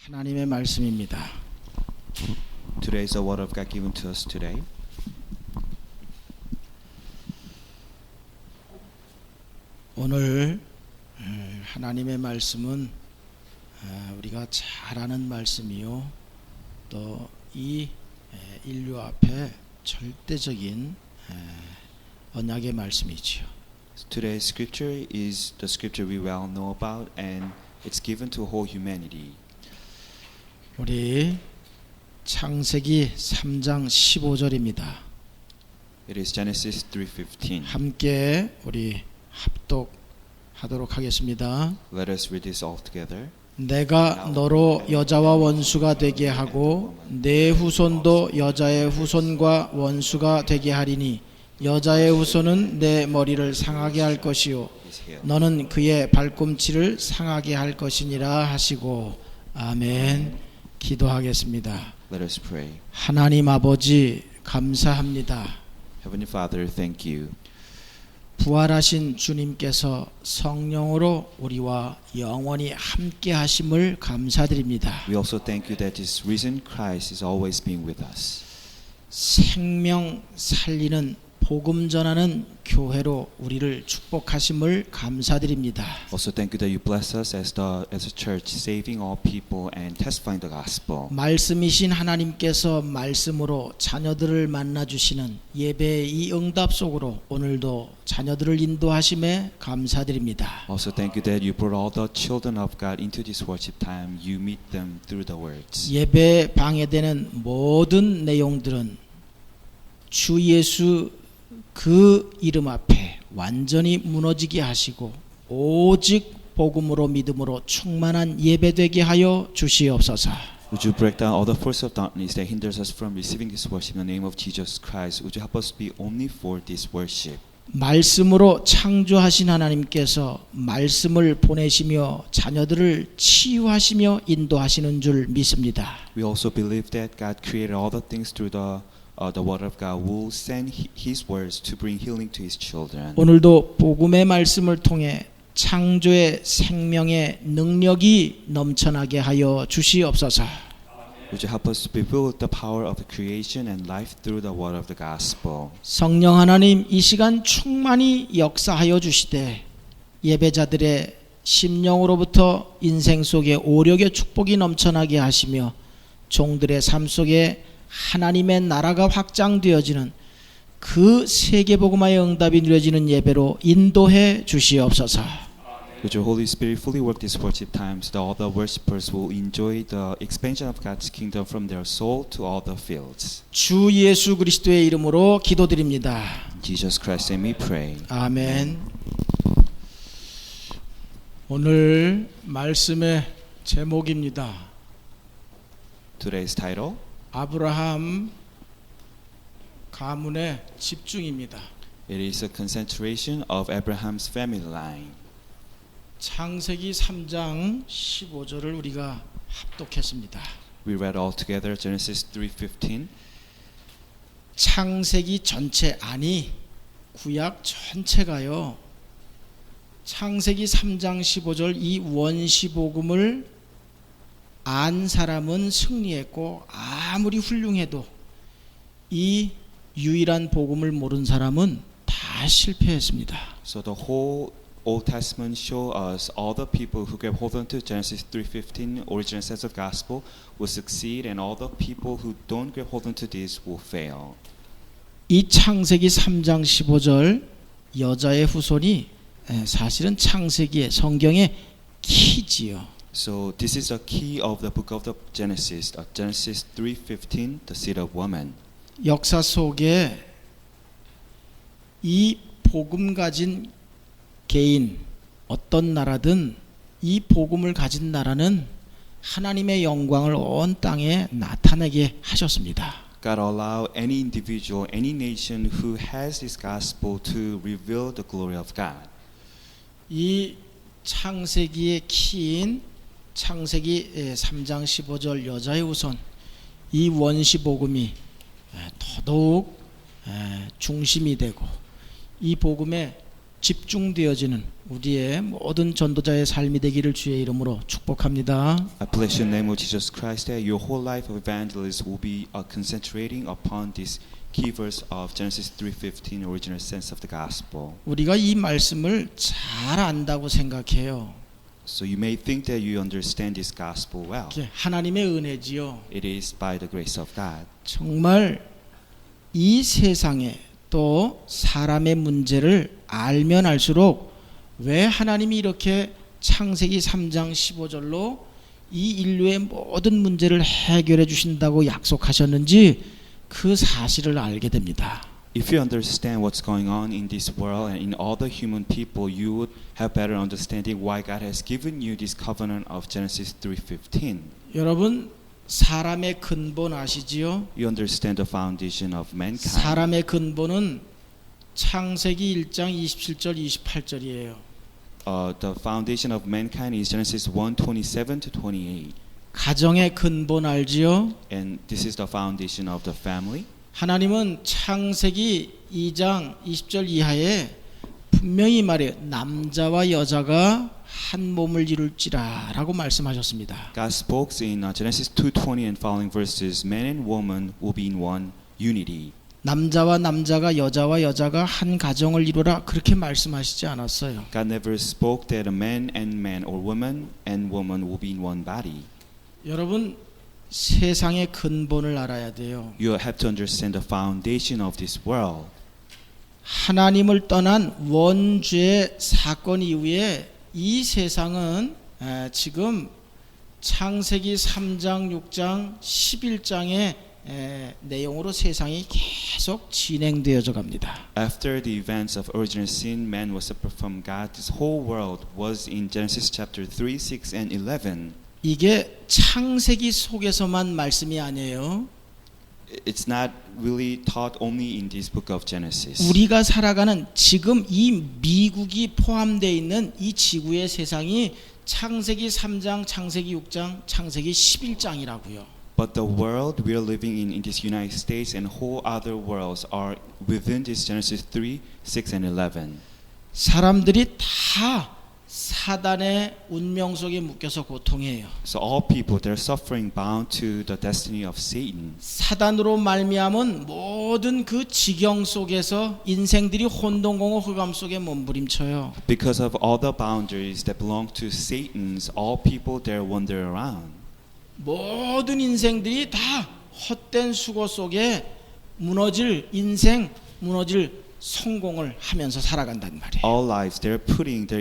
하나님의 말씀입니다. Today is the word of God given to us today. 오늘 하나님의 말씀은 우리가 잘 아는 말씀이요, 또 이 인류 앞에 절대적인 언약의 말씀이지요. Today's scripture is the scripture we well know about, and it's given to whole humanity. 우리 창세기 3장 15절입니다. It is Genesis 3:15. 함께 우리 합독하도록 하겠습니다. Let us read this all together. 내가 너로 여자와 원수가 되게 하고 내 후손도 여자의 후손과 원수가 되게 하리니 여자의 후손은 내 머리를 상하게 할 것이요 너는 그의 발꿈치를 상하게 할 것이니라 하시고. 아멘. 기도하겠습니다. Let us pray. 하나님 아버지 감사합니다. Heavenly Father, thank you. 부활하신 주님께서 성령으로 우리와 영원히 함께 하심을 감사드립니다. We also thank you that this risen Christ is always being with us. 생명 살리는 복음 전하는 교회로 우리를 축복하심을 감사드립니다. Also thank you that you bless us as a church, saving all people and testifying the gospel. 말씀이신 하나님께서 말씀으로 자녀들을 만나 주시는 예배의 이 응답 속으로 오늘도 자녀들을 인도하심에 감사드립니다. Also thank you that you brought all the children of God into this worship time. You meet them through the words. 예배에 방해되는 모든 내용들은 주 예수 그 이름 앞에 완전히 무너지게 하시고 오직 복음으로 믿음으로 충만한 예배되게 하여 주시옵소서. Would you break down all the force of darkness that hinders us from receiving this worship in the name of Jesus Christ? Would you help us be only for this worship? 말씀으로 창조하신 하나님께서 말씀을 보내시며 자녀들을 치유하시며 인도하시는 줄 믿습니다. We also believe that God created all the things through the word of God will send His words to bring healing to His children. 오늘도 복음의 말씀을 통해 창조의 생명의 능력이 넘쳐나게 하여 주시옵소서. Would you help us to be filled with the power of the creation and life through the word of the gospel? 성령 하나님 이 시간 충만히 역사하여 주시되 예배자들의 심령으로부터 인생 속에 오력의 축복이 넘쳐나게 하시며 종들의 삶 속에 하나님의 나라가 확장되어지는 그 세계복음화의 응답이 누려지는 예배로 인도해 주시옵소서. Would your Holy Spirit fully work this worship time so that all the worshipers will enjoy the expansion of God's kingdom from their soul to all the fields. 주 예수 그리스도의 이름으로 기도드립니다. In Jesus Christ's name we pray. 아멘. 오늘 말씀의 제목입니다. Today's title, 아브라함 가문의 집중입니다. it is a concentration of Abraham's family line. 창세기 3장 15절을 우리가 합독했습니다. We read all together Genesis 3:15. 창세기 전체 아니 구약 전체가요. 창세기 3장 15절 이 원시복음을 안 사람은 승리했고 아무리 훌륭해도 이 유일한 복음을 모르는 사람은 다 실패했습니다. So the whole Old Testament show us all the people who grab hold onto Genesis 3:15 original sense of gospel will succeed, and all the people who don't grab hold onto this will fail. 이 창세기 3장 15절 여자의 후손이 사실은 창세기의 성경의 키지요. So this is a key of the book of the Genesis. Genesis 3:15, the seed of woman. 역사 속에 이 복음 가진 개인 어떤 나라든 이 복음을 가진 나라는 하나님의 영광을 온 땅에 나타내게 하셨습니다. God allow any individual, any nation who has this gospel to reveal the glory of God. 이 창세기의 키인 창세기 3장 15절 여자의 후손 이 원시 복음이 더더욱 중심이 되고 이 복음의 집중되어지는 우리의 모든 전도자의 삶이 되기를 주의 이름으로 축복합니다. I bless your name, Lord Jesus Christ, that your whole life of evangelism will be concentrating upon this key verse of Genesis 3:15, original sense of the gospel. 우리가 이 말씀을 잘 안다고 생각해요. So you may think that you understand this gospel well. 이게 하나님의 은혜지요. It is by the grace of God. 정말 이 세상에 또 사람의 문제를 알면 알수록 왜 하나님이 이렇게 창세기 3장 15절로 이 인류의 모든 문제를 해결해 주신다고 약속하셨는지 그 사실을 알게 됩니다. If you understand what's going on in this world and in all the human people, you would have better understanding why God has given you this covenant of Genesis 3:15. 여러분 사람의 근본 아시지요? You understand the foundation of mankind. 사람의 근본은 창세기 1장 27절 28절이에요. The foundation of mankind is Genesis 1:27 to 28. 가정의 근본 알지요? And this is the foundation of the family. 하나님은 창세기 2장 20절 이하에 분명히 말해요. 남자와 여자가 한 몸을 이룰지라 라고 말씀하셨습니다. God spoke in Genesis 2:20 and following verses, man and woman will be in one unity. 남자와 남자가 여자와 여자가 한 가정을 이루라 그렇게 말씀하시지 않았어요. God never spoke that a man and man or woman and woman will be in one body. 여러분 세상의 근본을 알아야 돼요. You have to understand the foundation of this world. 하나님을 떠난 원죄의 사건 이후에 이 세상은 지금 창세기 3장, 6장, 11장의 내용으로 세상이 계속 진행되어져 갑니다. After the events of original sin, man was separate from God. This whole world was in Genesis chapter 3, 6, and 11. 이게 창세기 속에서만 말씀이 아니에요. It's not really taught only in this book of Genesis. 우리가 살아가는 지금 이 미국이 포함되어 있는 이 지구의 세상이 창세기 3장, 창세기 6장, 창세기 11장이라고요. But the world we are living in this United States and whole other worlds are within this Genesis 3, 6, and 11. 사람들이 다 사단의 운명 속에 묶여서 고통해요. So all people, they're suffering bound to the destiny of Satan. 사단으로 말미암은 모든 그 지경 속에서 인생들이 혼돈공허 흑암 속에 몸부림쳐요. Because of all the boundaries that belong to Satan's, all people there wander around. 모든 인생들이 다 헛된 수고 속에 무너질 인생, 무너질 성공을 하면서 살아간단 말이에요. All lives, they're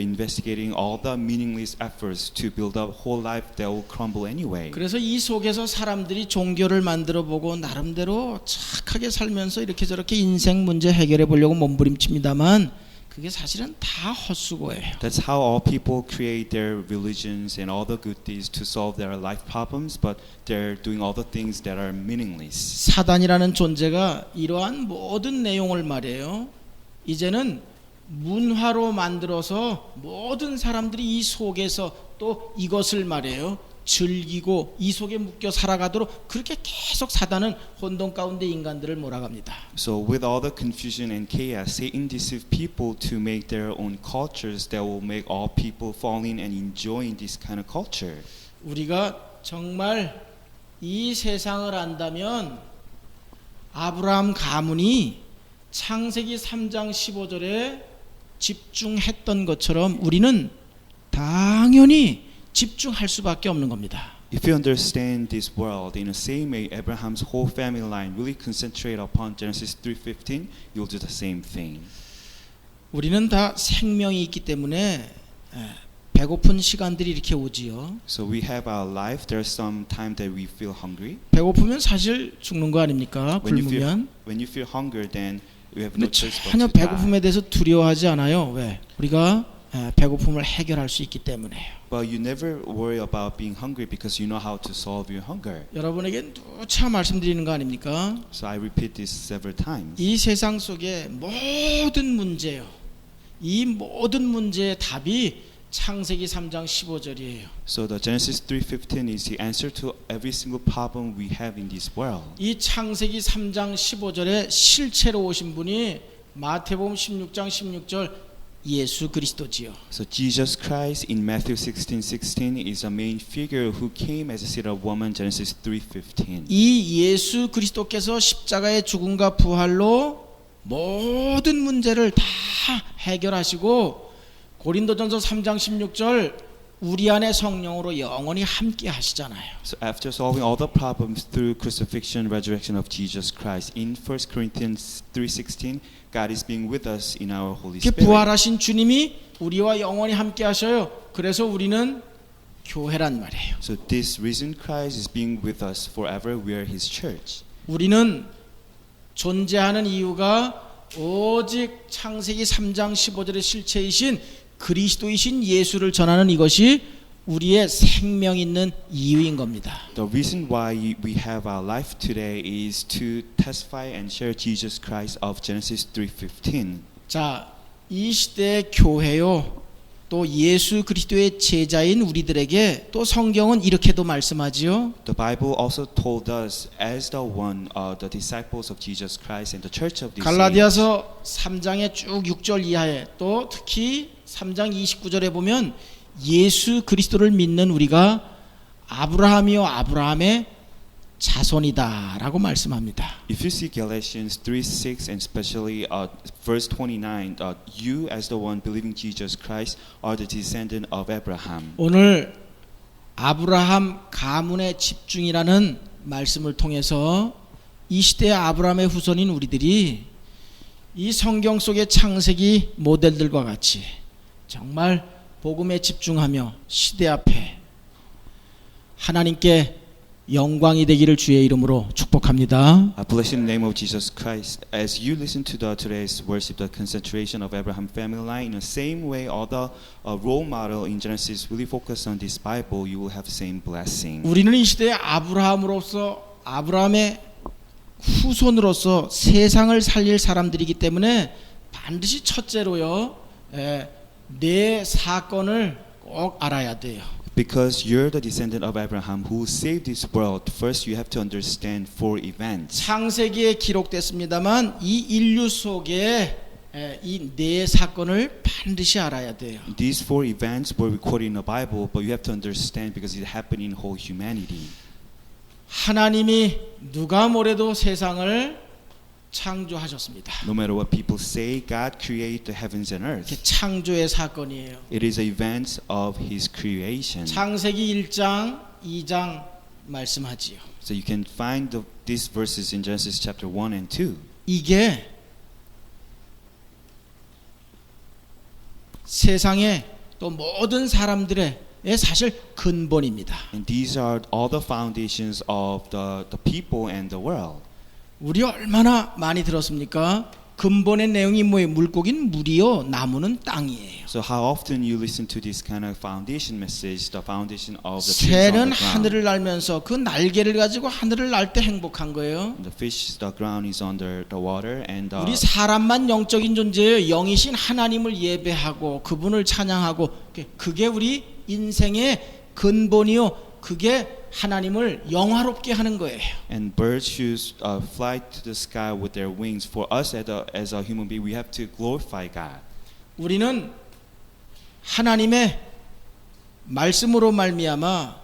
investigating all the meaningless efforts to build up whole life that will crumble anyway. 그래서 이 속에서 사람들이 종교를 만들어 보고 나름대로 착하게 살면서 이렇게 저렇게 인생 문제 해결해 보려고 몸부림칩니다만 그게 사실은 다 헛수고예요. That's how all people create their religions and all the good deeds to solve their life problems, but they're doing all the things that are meaningless. 사단이라는 존재가 이러한 모든 내용을 말해요. 이제는 문화로 만들어서 모든 사람들이 이 속에서 또 이것을 말해요. 즐기고 이 속에 묶여 살아가도록 그렇게 계속 사단은 혼돈 가운데 인간들을 몰아갑니다. So with all the confusion and chaos, Satan deceives people to make their own cultures that will make all people fall in and enjoying this kind of culture. 우리가 정말 이 세상을 안다면 아브라함 가문이 창세기 3장 15절에 집중했던 것처럼 우리는 당연히 집중할 수밖에 없는 겁니다. If you understand this world in the same way Abraham's whole family line really concentrate upon Genesis 3:15, you'll do the same thing. 우리는 다 생명이 있기 때문에 배고픈 시간들이 이렇게 오지요. So we have our life. There's some time that we feel hungry. 배고프면 사실 죽는 거 아닙니까? When you 굶으면. feel hunger, then you have no 근데 choice but 전혀 to die. 배고픔에 대해서 두려워하지 않아요. 왜? 우리가 배고픔을 해결할 수 있기 때문에요. But you never worry about being hungry because you know how to solve your hunger. 여러분에게 누차 말씀드리는 거 아닙니까? So I repeat this several times. 이 세상 속에 모든 문제요. 이 모든 문제의 답이 창세기 3장 15절이에요. So the Genesis 3:15 is the answer to every single problem we have in this world. 이 창세기 3장 15절에 실체로 오신 분이 마태복음 16장 16절 예수 그리스도지요. So Jesus Christ in Matthew 16:16 is a main figure who came as a seed of woman, Genesis 3:15. 이 예수 그리스도께서 십자가의 죽음과 부활로 모든 문제를 다 해결하시고 고린도전서 3장 16절 우리 안에 성령으로 영원히 함께 하시잖아요. So after solving all the problems through crucifixion, resurrection of Jesus Christ, in 1 Corinthians 3:16, God is being with us in our Holy 그 Spirit. 부활하신 주님이 우리와 영원히 함께 하셔요. 그래서 우리는 교회란 말이에요. So this risen Christ is being with us forever. We are His church. 우리는 존재하는 이유가 오직 창세기 3장 15절의 실체이신 그리스도이신 예수를 전하는 이것이 우리의 생명 있는 이유인 겁니다. The reason why we have our life today is to testify and share Jesus Christ of Genesis 3:15. 자, 이 시대의 교회요. 또 예수 그리스도의 제자인 우리들에게 또 성경은 이렇게도 말씀하지요. The Bible also told us as the disciples of Jesus Christ and the church of this age. 갈라디아서 3장의 쭉 6절 이하에 또 특히 3장 29절에 보면 예수 그리스도를 믿는 우리가 아브라함이요 아브라함의 자손이다라고 말씀합니다. If you see Galatians 3:6 and especially verse 29, you as the one believing Jesus Christ are the descendant of Abraham. 오늘 아브라함 가문의 집중이라는 말씀을 통해서 이 시대의 아브라함의 후손인 우리들이 이 성경 속의 창세기 모델들과 같이 정말 복음에 집중하며 시대 앞에 하나님께 영광이 되기를 주의 이름으로 축복합니다. I bless in the name of Jesus Christ. As you listen to today's worship, the concentration of Abraham family line, in the same way, all the role model in Genesis really focus on this Bible, you will have the same blessing. 우리는 이 시대의 아브라함으로서 아브라함의 후손으로서 세상을 살릴 사람들이기 때문에 반드시 첫째로요, 내 사건을 꼭 알아야 돼요. Because you're the descendant of Abraham who saved this world, first you have to understand four events. 창세기에 기록됐습니다만 이 인류 속에 이 네 사건을 반드시 알아야 돼요. These four events were recorded in the Bible, but you have to understand because it happened in whole humanity. 하나님이 누가 뭐래도 세상을 창조하셨습니다. No matter what people say, God created the heavens and earth. 이게 창조의 사건이에요. It is an event of His creation. 창세기 1장, 2장 말씀하지요. So you can find these verses in Genesis chapter 1 and 2. 이게 세상의 또 모든 사람들의 사실 근본입니다. And these are all the foundations of the people and the world. 우리 얼마나 많이 들었습니까? 근본의 내용이 뭐예요? 물고기는 물이요, 나무는 땅이에요. So how often you listen to this kind of foundation message, the foundation of the trees on 새는 the ground. 하늘을 날면서 그 날개를 가지고 하늘을 날 때 행복한 거예요. The fish, the ground is under the water, and 우리 사람만 영적인 존재예요. 영이신 하나님을 예배하고 그분을 찬양하고 그게 우리 인생의 근본이요. 그게 하나님을 영화롭게 하는 거예요. and birds should fly to the sky with their wings. For us as a human being, we have to glorify God. 우리는 하나님의 말씀으로 말미암아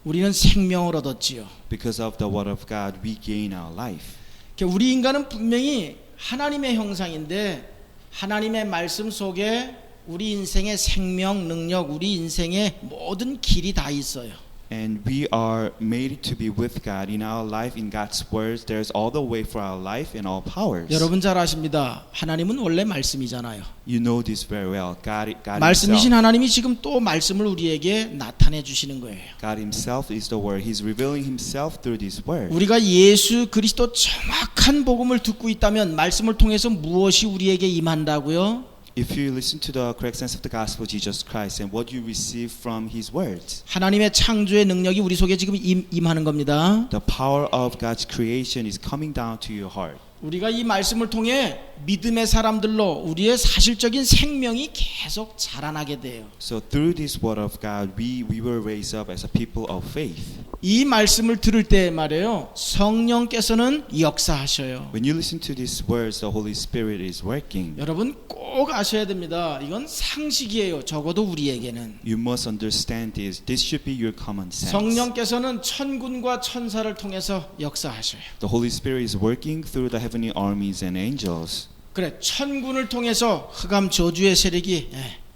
우리는 생명을 얻었지요. Because of the word of God, we gain our life. 우리 인간은 분명히 하나님의 형상인데 하나님의 말씀 속에 우리 인생의 생명, 능력, 우리 인생의 모든 길이 다 있어요. And we are made to be with God in our life, in God's words. There's all the way for our life and all powers. 여러분 잘 아십니다. 하나님은 원래 말씀이잖아요. You know this very well. God 말씀이신 himself, 하나님이 지금 또 말씀을 우리에게 나타내 주시는 거예요. God himself is the word. He's revealing himself through this word. 우리가 예수 그리스도 정확한 복음을 듣고 있다면 말씀을 통해서 무엇이 우리에게 임한다고요? If you listen to the correct sense of the gospel of Jesus Christ and what you receive from his words, 하나님의 창조의 능력이 우리 속에 지금 임하는 겁니다. the power of God's creation is coming down to your heart. 우리가 이 말씀을 통해 믿음의 사람들로 우리의 사실적인 생명이 계속 자라나게 돼요. So through this word of God, we will raise up as a people of faith. 이 말씀을 들을 때 말이에요. 성령께서는 역사하셔요. When you listen to these words, the Holy Spirit is working. 여러분 꼭 아셔야 됩니다. 이건 상식이에요. 적어도 우리에게는. You must understand this. This should be your common sense. 성령께서는 천군과 천사를 통해서 역사하셔요. The Holy Spirit is working through the heavenly armies and angels. 그래, 천군을 통해서 흑암 저주의 세력이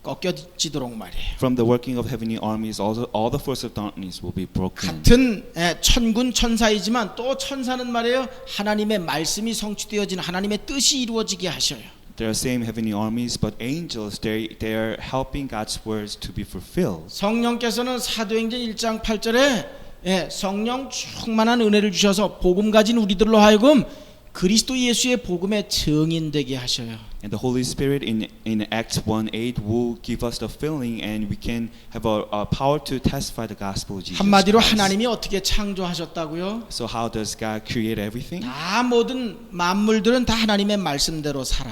꺾여지도록 말이에요. From the working of heavenly armies, all the forces of darkness will be broken. 같은 천군 천사이지만 또 천사는 말이에요. 하나님의 말씀이 성취되어진 하나님의 뜻이 이루어지게 하셔요. They are same heavenly armies, but angels, they are helping God's words to be fulfilled. 성령께서는 사도행전 1장 8절에 성령 충만한 은혜를 주셔서 복음 가진 우리들로 하여금 그리스도 예수의 복음의 증인되게 하셔요. And the Holy Spirit in Acts 1:8 will give us the filling, and we can have a power to testify the gospel of Jesus 한마디로 Christ. 하나님이 어떻게 창조하셨다고요? So how does God create everything? 다 모든 만물들은 다 하나님의 말씀대로 살아.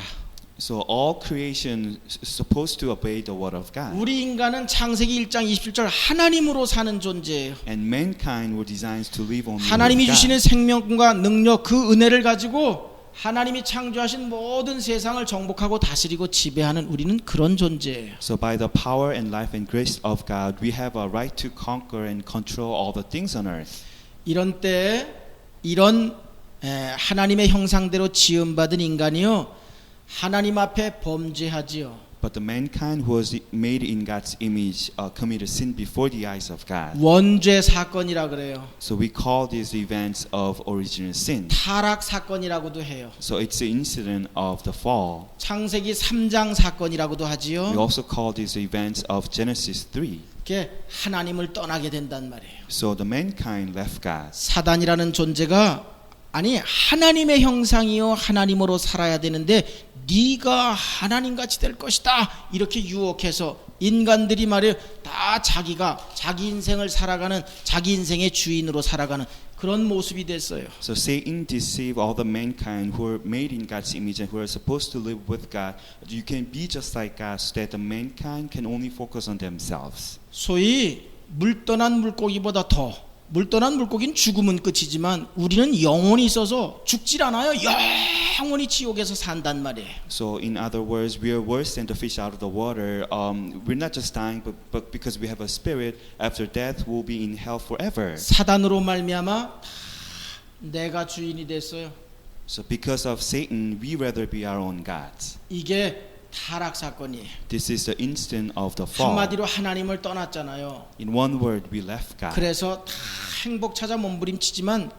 So all creation is supposed to obey the word of God. 우리 인간은 창세기 1장 27절 하나님으로 사는 존재예요. And mankind were designed to live only 하나님이 with God. 주시는 생명과 능력 그 은혜를 가지고 하나님이 창조하신 모든 세상을 정복하고 다스리고 지배하는 우리는 그런 존재예요. So by the power and life and grace of God, we have a right to conquer and control all the things on earth. 이런 때 이런 하나님의 형상대로 지음받은 인간이요 하나님 앞에 범죄하지요. But the mankind who was made in God's image committed sin before the eyes of God. 원죄 사건이라 그래요. So we call these events of original sin. 타락 사건이라고도 해요. So it's the incident of the fall. 창세기 3장 사건이라고도 We 하지요. also call these events of Genesis 3. 이렇게 하나님을 떠나게 된단 말이에요. So the mankind left God. 사단이라는 존재가 아니 하나님의 형상이요 하나님으로 살아야 되는데 네가 하나님같이 될 것이다 이렇게 유혹해서 인간들이 말이에요 다 자기가 자기 인생을 살아가는 자기 인생의 주인으로 살아가는 그런 모습이 됐어요. So Satan deceived all the mankind who are made in God's image and who are supposed to live with God. You can be just like God so that the mankind can only focus on themselves. 소위 물 떠난 물고기보다 더 물 떠난 물고기는 죽으면 끝이지만 우리는 영혼이 있어서 죽질 않아요. 영원히 지옥에서 산단 말이에요. So in other words, we are worse than the fish out of the water. We're not just dying, but because we have a spirit, after death we'll be in hell forever. 사단으로 말미암아 내가 주인이 됐어요. So because of Satan, we rather be our own gods. 이게 타락 사건이에요. This is the instant of the fall. 한마디로 하나님을 떠났잖아요. In one word, we left God. 그래서 다 행복 찾아 몸부림치지만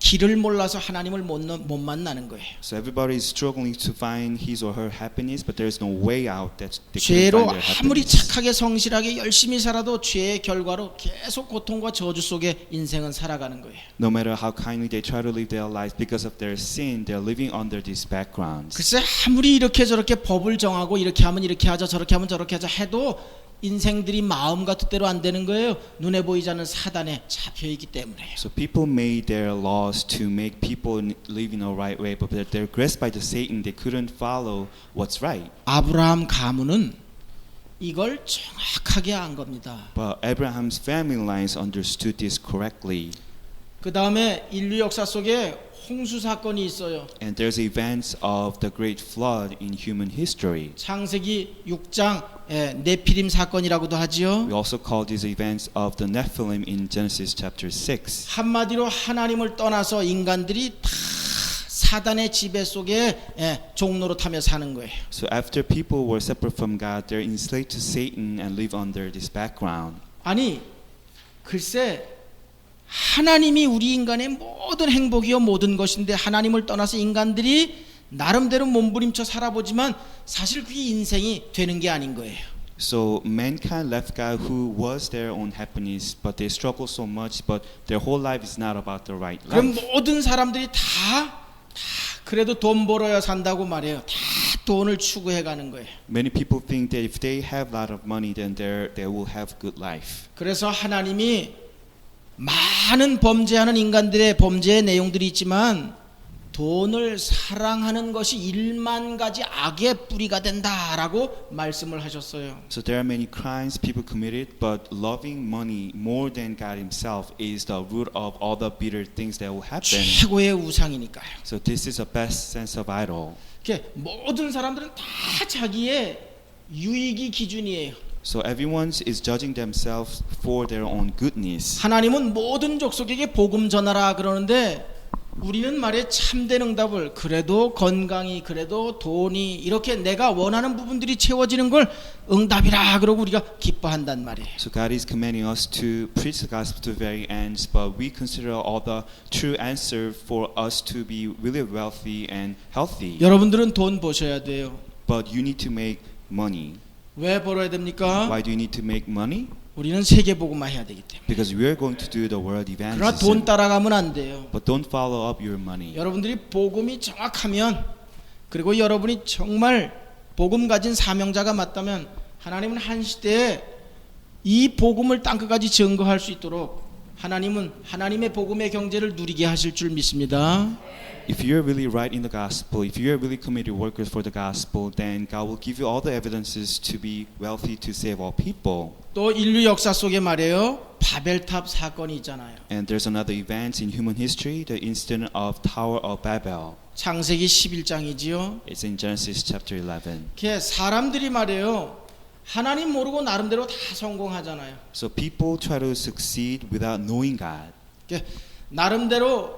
길을 몰라서 하나님을 못 만나는 거예요. So everybody is struggling to find his or her happiness, but there is no way out that they can 죄로 find their 아무리 happiness. 착하게 성실하게 열심히 살아도 죄의 결과로 계속 고통과 저주 속에 인생은 살아가는 거예요. No matter how kindly they try to live their lives, because of their sin, they're living under these backgrounds. 글쎄 아무리 이렇게 저렇게 법을 정하고 이렇게 하면 이렇게 하자 저렇게 하면 저렇게 하자 해도 인생들이 마음과 뜻대로 안 되는 거예요. 눈에 보이지 않는 사단에 잡혀 있기 때문에요. So people made their laws to make people live in a right way, but they're grasped by the Satan. They couldn't follow what's right. 아브라함 가문은 이걸 정확하게 안 겁니다. But Abraham's family lines understood this correctly. 그 다음에 인류 역사 속에 홍수 사건이 있어요. And there's events of the great flood in human history. 창세기 6장 네피림 사건이라고도 하지요. We also call these events of the Nephilim in Genesis chapter 6. 한마디로 하나님을 떠나서 인간들이 다 사단의 지배 속에 종로로 타며 사는 거예요. So after people were separate from God, they're enslaved to Satan and live under this background. 아니 글쎄 하나님이 우리 인간의 모든 행복이요 모든 것인데 하나님을 떠나서 인간들이 나름대로 몸부림쳐 살아보지만 사실 그게 인생이 되는 게 아닌 거예요. So mankind left God who was their own happiness, but they struggle so much, but their whole life is not about the right 그럼 life. 모든 사람들이 다 그래도 돈 벌어야 산다고 말해요. 다 돈을 추구해 가는 거예요. Many people think that if they have a lot of money, then they will have good life. 그래서 하나님이 많은 범죄하는 인간들의 범죄의 내용들이 있지만 돈을 사랑하는 것이 1만 가지 악의 뿌리가 된다라고 말씀을 하셨어요. So there are many crimes people committed, but loving money more than God Himself is the root of all the bitter things that will happen. 최고의 우상이니까요. So this is the best sense of idol. 이렇게 모든 사람들은 다 자기의 유익이 기준이에요. So everyone is judging themselves for their own goodness. 하나님은 모든 족속에게 복음 전하라 그러는데 우리는 말에 참된 응답을 그래도 건강이 그래도 돈이 이렇게 내가 원하는 부분들이 채워지는 걸 응답이라 그러고 우리가 기뻐한단 말이에요. So God is commanding us to preach the gospel to very ends, but we consider all the true answer for us to be really wealthy and healthy. 여러분들은 돈 버셔야 돼요. But you need to make money. 왜 벌어야 됩니까? Why do you need to make money? 우리는 세계 복음화 해야 되기 때문에. Because we are going to do the world 그러나 돈 evangelism. 따라가면 안 돼요. But don't follow up your money. 여러분들이 복음이 정확하면 그리고 여러분이 정말 복음 가진 사명자가 맞다면 하나님은 한 시대에 이 복음을 땅끝까지 증거할 수 있도록 하나님은 하나님의 복음의 경제를 누리게 하실 줄 믿습니다. If you're really right in the gospel, if you're really committed workers for the gospel, then God will give you all the evidences to be wealthy to save all people. 또 인류 역사 속에 말이에요. 바벨탑 사건이 있잖아요. And there's another event in human history, the incident of Tower of Babel. 창세기 11장이지요. It's in Genesis chapter 11. 이렇게 사람들이 말이에요. 하나님 모르고 나름대로 다 성공하잖아요. So people try to succeed without knowing God. 이렇게 나름대로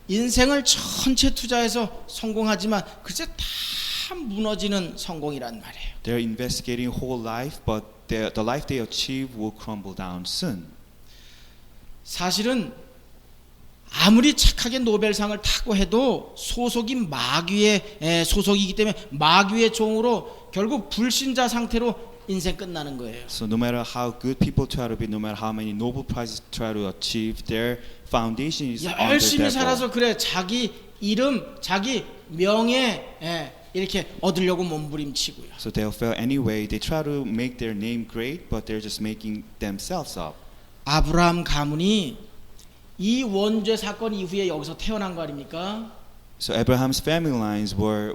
인생을 전체 투자해서 성공하지만 글쎄 다 무너지는 성공이란 말이에요. They're investigating whole life, but the life they achieve will crumble down soon. 사실은 아무리 착하게 노벨상을 타고 해도 소속이 마귀의 소속이기 때문에 마귀의 종으로 결국 불신자 상태로 인생 끝나는 거예요. So no matter how good people try to be, no matter how many Nobel prizes try to achieve, their foundation is on the 열심히 devil. 살아서 그래 자기 이름, 자기 명예 이렇게 얻으려고 몸부림치고요. So they'll fail anyway. They try to make their name great, but they're just making themselves up. 아브라함 가문이 이 원죄 사건 이후에 여기서 태어난 거 아닙니까? So Abraham's family lines were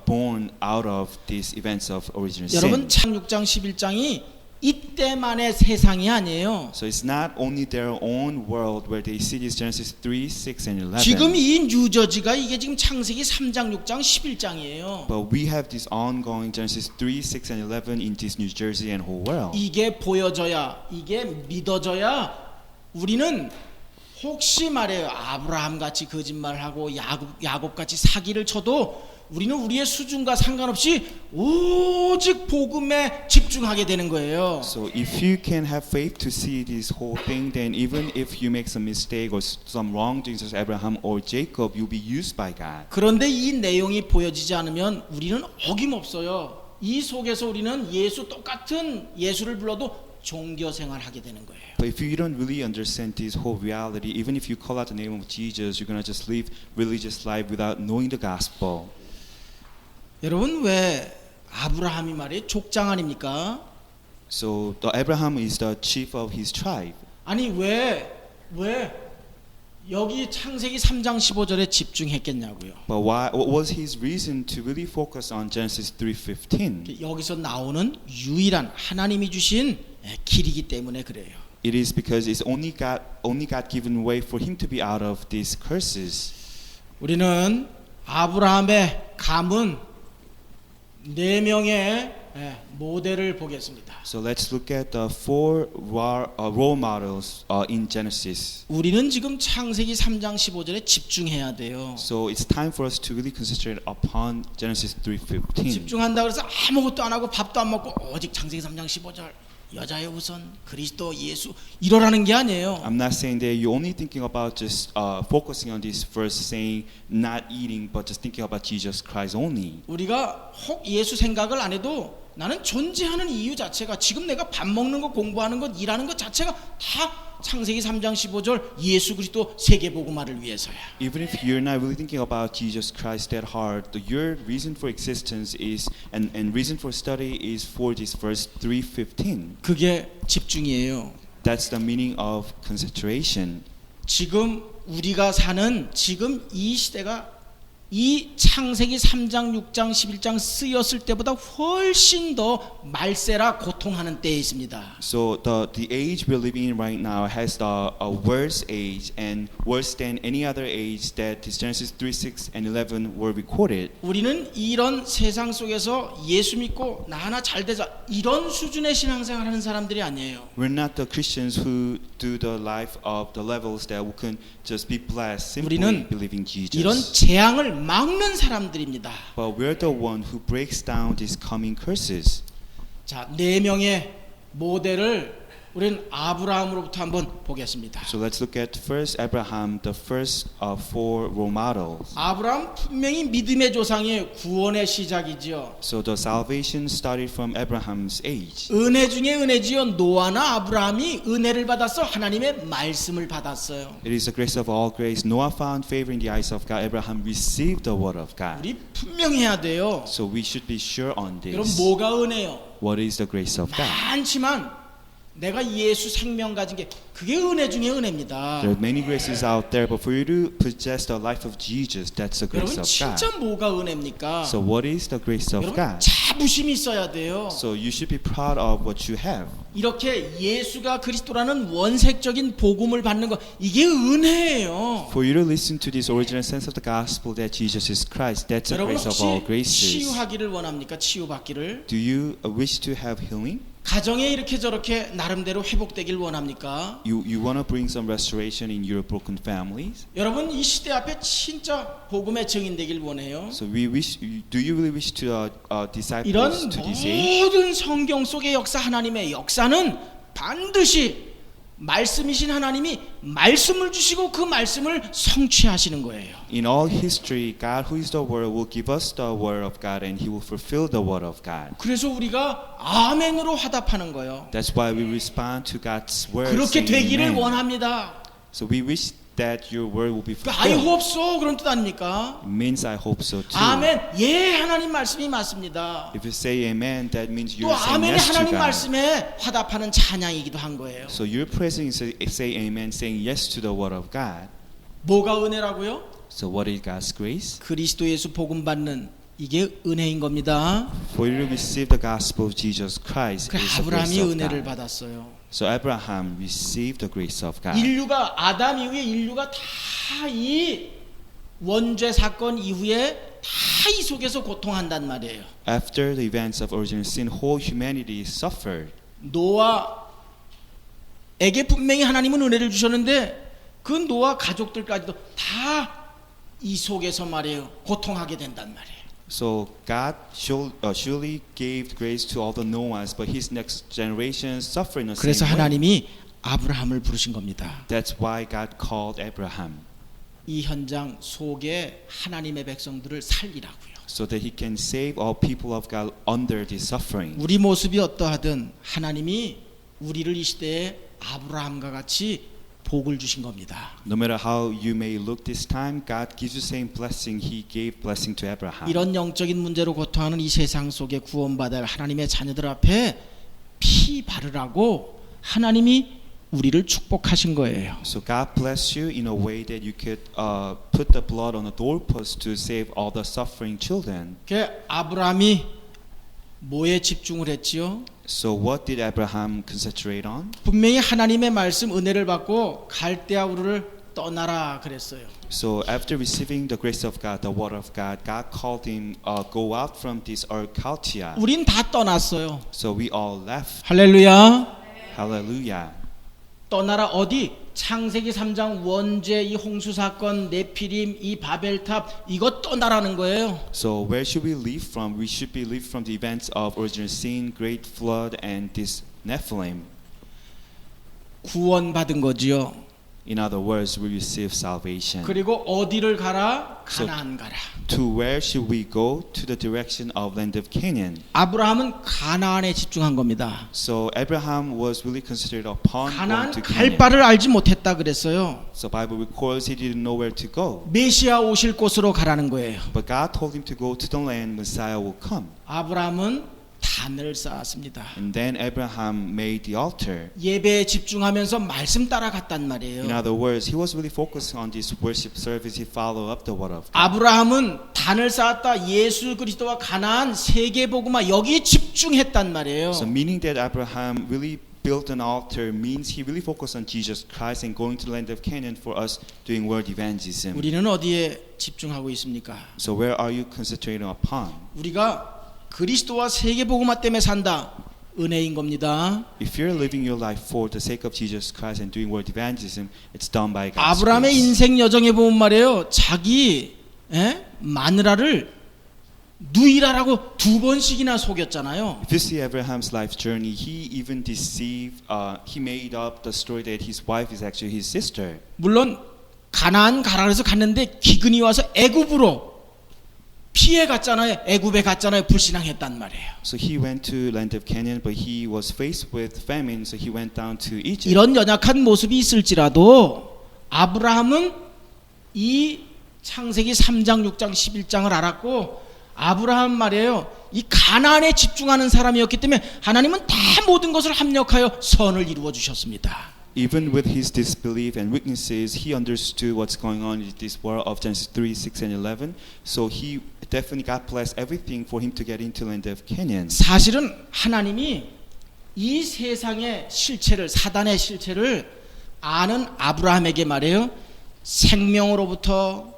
born out of these events of original 여러분 sin. 창 6장 11장이 이때만의 세상이 아니에요. So it's not only their own world where they see this Genesis 3, 6, and 11. 지금 이 뉴저지가 이게 지금 창세기 3장, 6장, 11장이에요. But we have this ongoing Genesis 3, 6, and 11 in this New Jersey and whole world. 이게 보여져야, 이게 믿어져야 우리는 혹시 말해요. 아브라함 같이 거짓말하고 야곱 같이 사기를 쳐도 우리는 우리의 수준과 상관없이 오직 복음에 집중하게 되는 거예요. So if you can have faith to see this whole thing, then even if you make some mistake or some wrongdoings as Abraham or Jacob, you'll be used by God. 그런데 이 내용이 보여지지 않으면 우리는 어김없어요. 이 속에서 우리는 예수 똑같은 예수를 불러도 종교 생활하게 되는 거예요. But if you don't really understand this whole reality, even if you call out the name of Jesus, you're gonna just live religious life without knowing the gospel. 여러분 왜 아브라함이 말이에요? 족장 아닙니까? So the Abraham is the chief of his tribe. 아니 왜 여기 창세기 3장 15절에 집중했겠냐고요. But why? What was his reason to really focus on Genesis 3:15? 여기서 나오는 유일한 하나님이 주신 길이기 때문에 그래요. It is because it's only God given way for him to be out of these curses. 우리는 아브라함의 가문 4명의 모델을 보겠습니다. So let's look at the four role models in Genesis. 우리는 지금 창세기 3장 15절에 집중해야 돼요. So it's time for us to really concentrate upon Genesis 3:15. 집중한다 그래서 아무것도 안 하고 밥도 안 먹고 오직 창세기 3장 15절 여자의 우선 그리스도 예수 이러라는 게 아니에요. I'm not saying that you're only thinking about just focusing on this verse, saying not eating, but just thinking about Jesus Christ only. 우리가 혹 예수 생각을 안 해도 나는 존재하는 이유 자체가 지금 내가 밥 먹는 것 공부하는 것 일하는 것 자체가 다 창세기 3장 15절 예수 그리스도 세계복음화를 위해서야. Even if you're not really thinking about Jesus Christ that hard, your reason for existence is and reason for study is for this verse 3:15. 그게 집중이에요. That's the meaning of concentration. 지금 우리가 사는 지금 이 시대가 이 창세기 3장, 6장, 11장 쓰였을 때보다 훨씬 더 말세라 고통하는 때에 있습니다. So the age we're living in right now has a worse age and worse than any other age that this Genesis 3, 6, and 11 were recorded. 우리는 이런 세상 속에서 예수 믿고 나 하나 잘 되자 이런 수준의 신앙생활 하는 사람들이 아니에요. We're not the Christians who do the life of the levels that we can just be blessed simply 우리는 believing Jesus. 이런 재앙을 막는 사람들입니다. But we're the one who breaks down these coming curses. 자, 네 명의 모델을 우리는 아브라함으로부터 한번 보겠습니다. So let's look at first Abraham, the first of four role models. 아브라함 분명히 믿음의 조상이에요. 구원의 시작이지요. So the salvation started from Abraham's age. 은혜 중에 은혜지요. 노아나 아브라함이 은혜를 받아서 하나님의 말씀을 받았어요. It is the grace of all grace. Noah found favor in the eyes of God. Abraham received the word of God. 우리 분명히 해야 돼요. So we should be sure on 여러분 this. 뭐가 은혜요? What is the grace of God? 많지만 내가 예수 생명 가진 게 그게 은혜 중에 은혜입니다. There are many graces out there, but for you to possess the life of Jesus, that's the grace 여러분 of God. 진짜 뭐가 은혜입니까? So what is the grace of 여러분 God? 자부심이 있어야 돼요. So you should be proud of what you have. 이렇게 예수가 그리스도라는 원색적인 복음을 받는 거 이게 은혜예요. For you to listen to this original sense of the gospel that Jesus is Christ, that's the 여러분 grace of all 혹시 graces. 치유하기를 원합니까? 치유받기를? Do you wish to have healing? 가정에 이렇게 저렇게 나름대로 회복되길 원합니까? You want to bring some restoration in your broken families? 여러분 이 시대 앞에 진짜 복음의 증인되길 원해요. So we wish. Do you really wish to disciples 이런 to this age? 모든 성경 속의 역사 하나님의 역사는 반드시 말씀이신 하나님이 말씀을 주시고 그 말씀을 성취하시는 거예요. In all history, God, who is the Word, will give us the Word of God, and He will fulfill the Word of God. 그래서 우리가 아멘으로 화답하는 거예요. That's why we respond to God's Word. 그렇게 saying 되기를 amen. 원합니다. So we wish that your Word will be 아이 fulfilled. 없어 그런 뜻 아닙니까? It means I hope so too. 아멘. 예, 하나님 말씀이 맞습니다. If you say amen, that means 또 you're saying 아멘이 yes to 하나님 God. 말씀에 화답하는 찬양이기도 한 거예요. So you're praising, say amen, saying yes to the Word of God. 뭐가 은혜라고요? So what is God's grace? 그리스도 예수 복음 받는 이게 은혜인 겁니다. For you to receive the gospel of Jesus Christ 그 is the 아브라함이 grace of 은혜를 God. 받았어요. So Abraham received the grace of God. 인류가 아담 이후에 인류가 다 이 원죄 사건 이후에 다 이 속에서 고통한단 말이에요. After the events of original sin, whole humanity suffered. 노아에게 분명히 하나님은 은혜를 주셨는데 그 노아 가족들까지도 다 이 속에서 말이에요 고통하게 된단 말이에요. So God surely gave grace to all the Noahs, but his next generation suffered in the 그래서 same way. 하나님이 아브라함을 부르신 겁니다. That's why God called Abraham, 이 현장 속에 하나님의 백성들을 살리라고요. so that he can save all people of God under this suffering. 우리 모습이 어떠하든 하나님이 우리를 이 시대에 아브라함과 같이 복을 주신 겁니다. No matter how you may look this time, God gives you the same blessing He gave blessing to Abraham. 이런 영적인 문제로 고통하는 이 세상 속에 구원받아야 할 하나님의 자녀들 앞에 피 바르라고 하나님이 우리를 축복하신 거예요. So God bless you in a way that you could put the blood on the doorpost to save all the suffering children. 그 아브라함이 뭐에 집중을 했지요? So what did Abraham concentrate on? 분명히 하나님의 말씀 은혜를 받고 갈대아 우르를 떠나라 그랬어요. So after receiving the grace of God, the word of God, God called him go out from this Ur Chaldea. 우린 다 떠났어요. So we all left. 할렐루야. Hallelujah. 떠나라 어디? 창세기 3장 원죄 이 홍수 사건 네피림 이 바벨탑 이거 떠나라는 거예요. So where should we leave from? We should be leave from the events of original sin, great flood, and this Nephilim. 구원받은 거지요. In other words, we receive salvation. 그리고 어디를 가라? So- 가나안 가라. To where should we go? To the direction of land of Canaan. 아브라함은 가나안에 집중한 겁니다. So Abraham was really considered upon 가나안 going to 갈 Canaan. 바를 알지 못했다 그랬어요. So Bible records he didn't know where to go. 메시아 오실 곳으로 가라는 거예요. But God told him to go to the land Messiah will come. 아브라함은 단을 쌓았습니다. And then Abraham made the altar. 예배에 집중하면서 말씀 따라갔단 말이에요. In other words, he was really focused on this worship service. He followed up the word of God. 아브라함은 단을 쌓았다. 예수 그리스도와 가나안 세계복음화 여기에 집중했단 말이에요. So meaning that Abraham really built an altar means he really focused on Jesus Christ and going to the land of Canaan for us doing world evangelism. 우리는 어디에 집중하고 있습니까? So where are you concentrating upon? 우리가 그리스도와 세계복음화 때문에 산다. 은혜인 겁니다. If you're living your life for the sake of Jesus Christ and doing world evangelism, it's done by God's 아브라함의 grace. 인생 여정에 보면 말이에요. 자기 마누라를 누이라라고 2번씩이나 속였잖아요. If you see Abraham's life journey, he even deceived, he made up the story that his wife is actually his sister. 물론 가나안 가라 그래서 갔는데 기근이 와서 애굽으로 피해 갔잖아요. 애굽에 갔잖아요. 불신앙했단 말이에요. So he went to land of Canaan, but he was faced with famine, so he went down to Egypt. 이런 연약한 모습이 있을지라도 아브라함은 이 창세기 3장, 6장, 11장을 알았고 아브라함 말이에요. 이 가나안에 집중하는 사람이었기 때문에 하나님은 다 모든 것을 합력하여 선을 이루어 주셨습니다. Even with his disbelief and weaknesses, he understood what's going on in this world of Genesis 3, 6, and 11. So he definitely God blessed everything for him to get into land of Canaan. 사실은 하나님이 이 세상의 실체를 사단의 실체를 아는 아브라함에게 말해요. 생명으로부터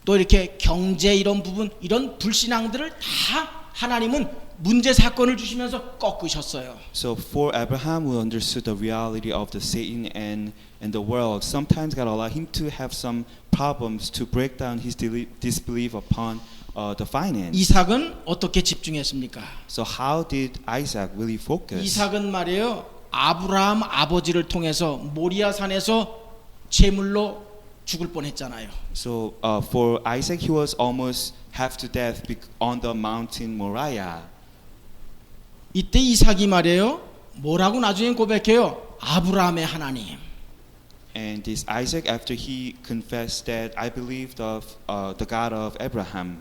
또 이렇게 경제 이런 부분 이런 불신앙들을 다 하나님은 문제 사건을 주시면서 꺾으셨어요. So for Abraham, who understood the reality of the Satan and the world, sometimes God allowed him to have some problems to break down his disbelief upon the finance. 이삭은 어떻게 집중했습니까? So how did Isaac really focus? 이삭은 말이에요. 아브라함 아버지를 통해서 모리아 산에서 제물로 죽을 뻔했잖아요. So for Isaac, he was almost half to death on the mountain Moriah. 이때 이삭이 말이에요. 뭐라고 나중에 고백해요? 아브라함의 하나님. And this Isaac, after he confessed that I believed of the God of Abraham.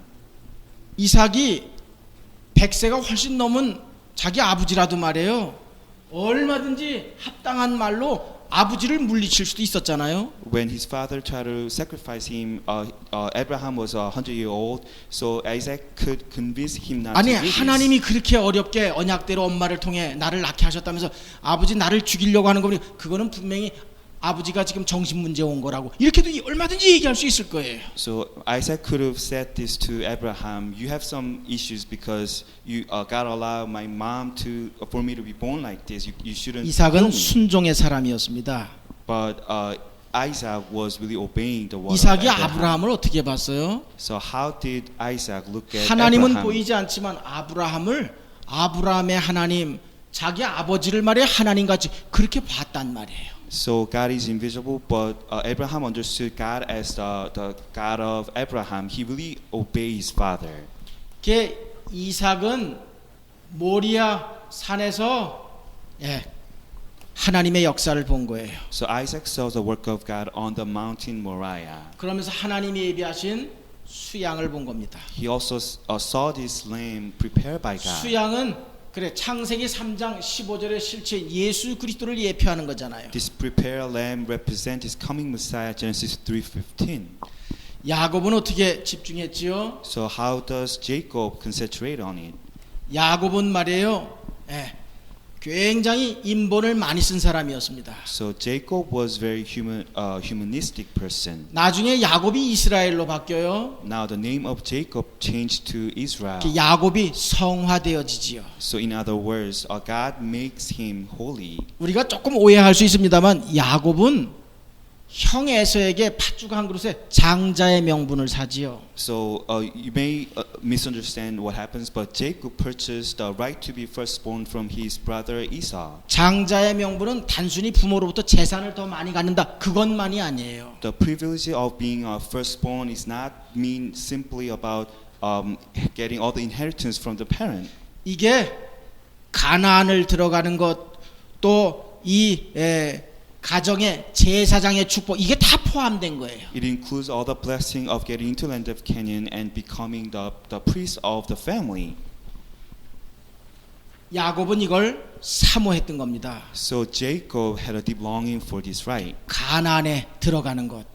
이삭이 100세가 훨씬 넘은 자기 아버지라도 말이에요. 얼마든지 합당한 말로 아버지를 물리칠 수도 있었잖아요. When his father tried to sacrifice him, Abraham was 100-year-old, so Isaac could convince him not 아니 to do this. 하나님이 그렇게 어렵게 언약대로 엄마를 통해 나를 낳게 하셨다면서 아버지 나를 죽이려고 하는 거면 그거는 분명히 아버지가 지금 정신 문제 온 거라고 이렇게도 얼마든지 얘기할 수 있을 거예요. So Isaac could have said this to Abraham. You have some issues because you God allowed my mom for me to be born like this. You shouldn't. 이삭은 순종의 사람이었습니다. But Isaac was really obeying the word of 이삭이 Abraham. 아브라함을 어떻게 봤어요? So how did Isaac look at 하나님은 Abraham? 보이지 않지만 아브라함의 하나님, 자기 아버지를 말해 하나님같이 그렇게 봤단 말이에요. So God is invisible, but Abraham understood God as the God of Abraham. He really obeyed his father. 이삭은 모리아 산에서 하나님의 역사를 본 거예요. So Isaac saw the work of God on the mountain Moriah. 그러면서 하나님이 예비하신 수양을 본 겁니다. He also saw this lamb prepared by God. 수양은 창세기 3장 15절의 실체 예수 그리스도를 예표하는 거잖아요. This prepared lamb represents his coming Messiah, Genesis 3:15. 야곱은 어떻게 집중했지요? So how does Jacob concentrate on it? 야곱은 말이에요. 굉장히 인본을 많이 쓴 사람이었습니다. So Jacob was very humanistic person. 나중에 야곱이 이스라엘로 바뀌어요. Now the name of Jacob changed to Israel. 야곱이 성화되어지지요. So in other words, God makes him holy. 우리가 조금 오해할 수 있습니다만 야곱은 형 에서에게 팥죽 한 그릇에 장자의 명분을 사지요. So you may misunderstand what happens, but Jacob purchased the right to be firstborn from his brother Esau. 장자의 명분은 단순히 부모로부터 재산을 더 많이 갖는다 그것만이 아니에요. The privilege of being a firstborn is not mean simply about getting all the inheritance from the parent. 이게 가나안을 들어가는 것 또 이 가정의 제사장의 축복 이게 다 포함된 거예요. It includes all the blessing of getting into land of Canaan and becoming the priest of the family. 야곱은 이걸 사모했던 겁니다. So Jacob had a deep longing for this right. 가나안에 들어가는 것.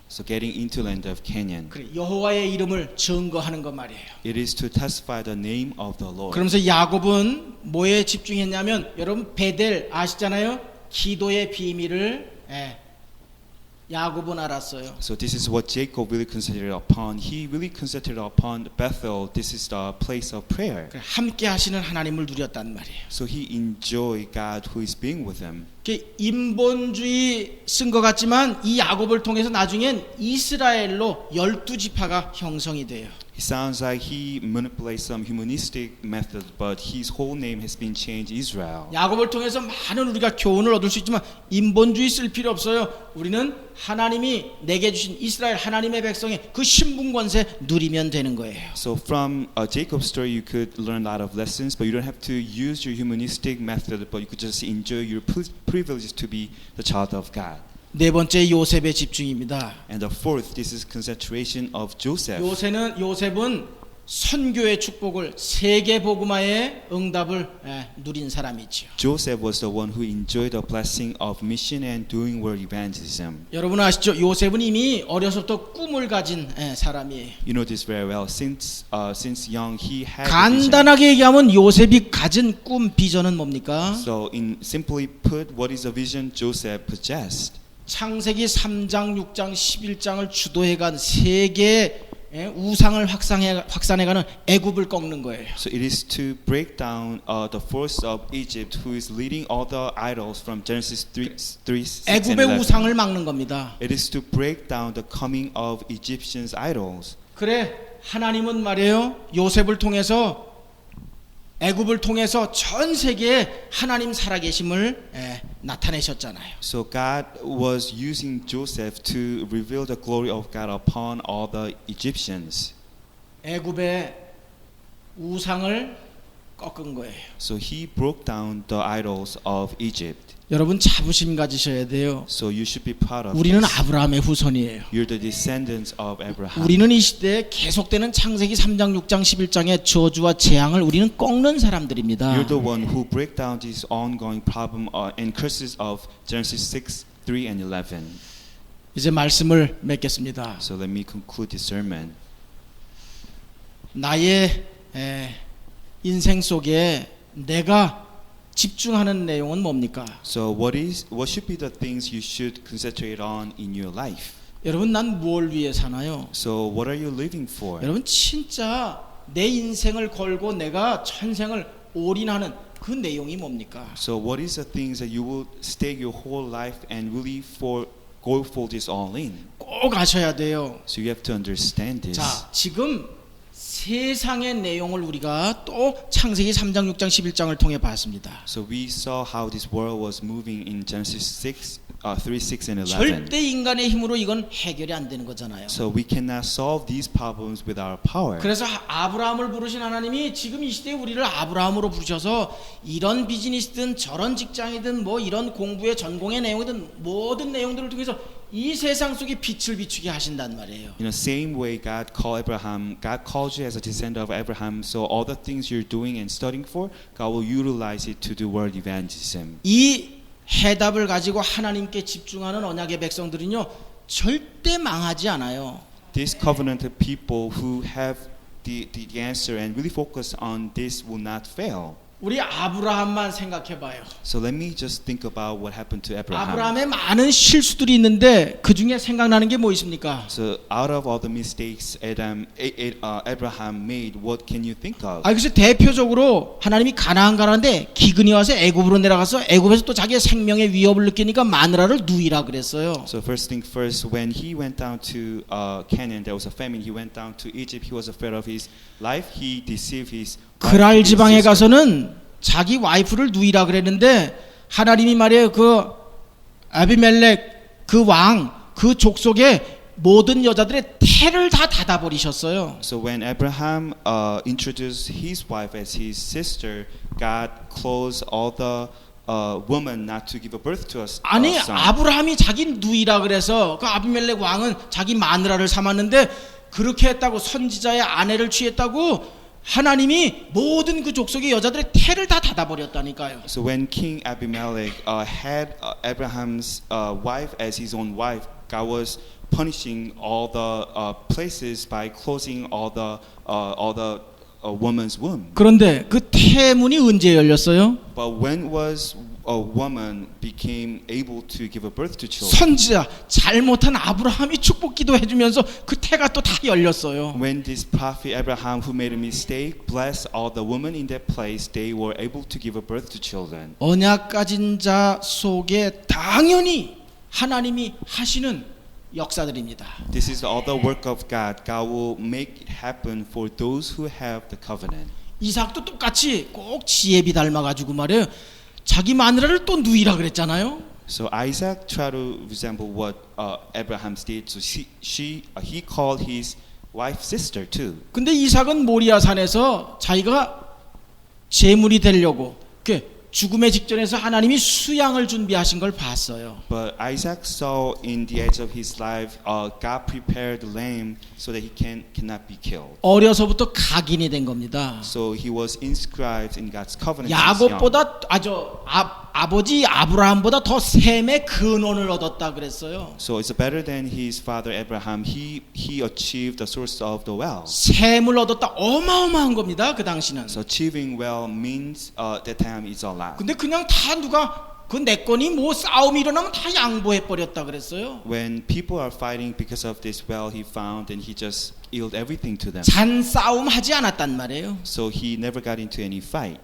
So getting into land of Canaan. 그래, 여호와의 이름을 증거하는 것 말이에요. It is to testify the name of the Lord. 그러면서 야곱은 뭐에 집중했냐면 여러분 베델 아시잖아요? 기도의 비밀을 야곱은 알았어요. So this is what Jacob really concentrated upon. He really concentrated upon Bethel. This is the place of prayer. 그래, 함께 하시는 하나님을 누렸단 말이에요. So he enjoyed God who is being with him. 인본주의 쓴 것 같지만 이 야곱을 통해서 나중엔 이스라엘로 12지파가 형성이 돼요. It sounds like he manipulates some humanistic method, but his whole name has been changed Israel. 야곱을 통해서 많은 우리가 교훈을 얻을 수 있지만 인본주의 쓸 필요 없어요. 우리는 하나님이 내게 주신 이스라엘 하나님의 백성의 그 신분 권세 누리면 되는 거예요. So from Jacob's story, you could learn a lot of lessons, but you don't have to use your humanistic method, but you could just enjoy your privilege to be the child of God. 네 번째 요셉의 집중입니다. And the fourth, this is concentration of Joseph. 요셉은 선교의 축복을 세계 복음화의 응답을 누린 사람이죠. Joseph was the one who enjoyed the blessing of mission and doing world evangelism. 여러분 아시죠? 요셉은 이미 어려서부터 꿈을 가진 사람이에요. You know this very well. Since young, he had a vision. 간단하게 얘기하면 요셉이 가진 꿈 비전은 뭡니까? So, in simply put, what is the vision Joseph possessed? 창세기 3장, 6장, 11장을 주도해간 세계 우상을 확산해가는 애굽을 꺾는 거예요. So it is to break down the force of Egypt, who is leading all the idols from Genesis 3, 6, and 애굽의 11. 우상을 막는 겁니다. It is to break down the coming of Egyptians' idols. 그래 하나님은 말이에요. 요셉을 통해서 애굽을 통해서 전 세계에 하나님 살아계심을 나타내셨잖아요. So God was using Joseph to reveal the glory of God upon all the Egyptians. 애굽의 우상을 꺾은 거예요. So he broke down the idols of Egypt. 여러분 자부심 가지셔야 돼요. So you should be proud of 우리는 this. 아브라함의 후손이에요. You're the descendants of Abraham. 우리는 이 시대에 계속되는 창세기 3장, 6장, 11장의 저주와 재앙을 우리는 꺾는 사람들입니다. You're the one who break down this ongoing problem and curses of Genesis 6, 3, and 11. 이제 말씀을 맺겠습니다. So let me conclude this sermon. 나의 인생 속에 내가 집중하는 내용은 뭡니까? So what should be the things you should concentrate on in your life? 여러분 난 뭘 위해 사나요? So what are you living for? 여러분 진짜 내 인생을 걸고 내가 전생을 올인하는 그 내용이 뭡니까? So what is the things that you will stake your whole life and really go for this all in? 꼭 아셔야 돼요. So you have to understand this. 자, 지금 세상의 내용을 우리가 또 창세기 3장, 6장, 11장을 통해 봤습니다. So we saw how this world was moving in Genesis 3, 6, and 11. 절대 인간의 힘으로 이건 해결이 안 되는 거잖아요. So we cannot solve these problems with our power. 그래서 아브라함을 부르신 하나님이 지금 이 시대에 우리를 아브라함으로 부르셔서 이런 비즈니스든 저런 직장이든 뭐 이런 공부의 전공의 내용이든 모든 내용들을 통해서 이 세상 속에 빛을 비추게 하신단 말이에요. In the same way God called Abraham, God called you as a descendant of Abraham. So all the things you're doing and studying for, God will utilize it to do world evangelism. 이 해답을 가지고 하나님께 집중하는 언약의 백성들은요 절대 망하지 않아요. These covenant people who have the answer and really focus on this will not fail. 우리 아브라함만 생각해봐요. So let me just think about what happened to Abraham. 아브라함의 많은 실수들이 있는데 그 중에 생각나는 게 뭐 있습니까? So out of all the mistakes Abraham made, what can you think of? 그래서 대표적으로 하나님이 가나안 가라는데 기근이 와서 애굽으로 내려가서 애굽에서 또 자기의 생명의 위협을 느끼니까 마누라를 누이라 그랬어요. So first thing first, when he went down to Canaan, there was a famine. He went down to Egypt. He was afraid of his life. He deceived his 그랄 지방에 가서는 자기 와이프를 누이라 그랬는데 하나님이 말이에요 그 아비멜렉 그 왕 그 족속의 모든 여자들의 태를 다 닫아버리셨어요. So when Abraham introduced his wife as his sister, God closed all the women not to give a birth to us. 아니 아브라함이 자기 누이라 그래서 그 아비멜렉 왕은 자기 마누라를 삼았는데 그렇게 했다고 선지자의 아내를 취했다고 하나님이 모든 그 족속의 여자들의 태를 다 닫아버렸다니까요. So when King Abimelech had Abraham's wife as his own wife, God was punishing all the places by closing all the woman's womb. 그런데 그 태문이 언제 열렸어요? But when was a woman became able to give a birth to children? 선지자 잘못한 아브라함이 축복 기도해주면서 그 태가 또 다 열렸어요. When this prophet Abraham, who made a mistake, blessed all the women in that place, they were able to give a birth to children. 언약 가진 자 속에 당연히 하나님이 하시는 역사들입니다. This is all the work of God. God will make it happen for those who have the covenant. 이삭도 똑같이 꼭 지혜비 닮아가지고 말이에요. 자기 마누라를 또 누이라 그랬잖아요. So Isaac tried to resemble what Abraham did. So he called his wife sister too. 근데 이삭은 모리아 산에서 자기가 제물이 되려고 죽음의 직전에서 하나님이 수양을 준비하신 걸 봤어요. But Isaac saw in the edge of his life, God prepared the lamb so that he cannot be killed. 어려서부터 각인이 된 겁니다. So he was inscribed in God's covenant. since young. 야곱보다 아버지 아브라함보다 더 셈의 근원을 얻었다 그랬어요. So it's better than his father Abraham. He achieved the source of the well. 셈을 얻었다 어마어마한 겁니다. 그 당시는. So achieving well means that time is a lot. 근데 그냥 다 누가 그 내 거니 뭐 싸움이 일어나면 다 양보해 버렸다 그랬어요. When people are fighting because of this well he found, and he just yielded everything to them. 잔 싸움 하지 않았단 말이에요. So he never got into any fight.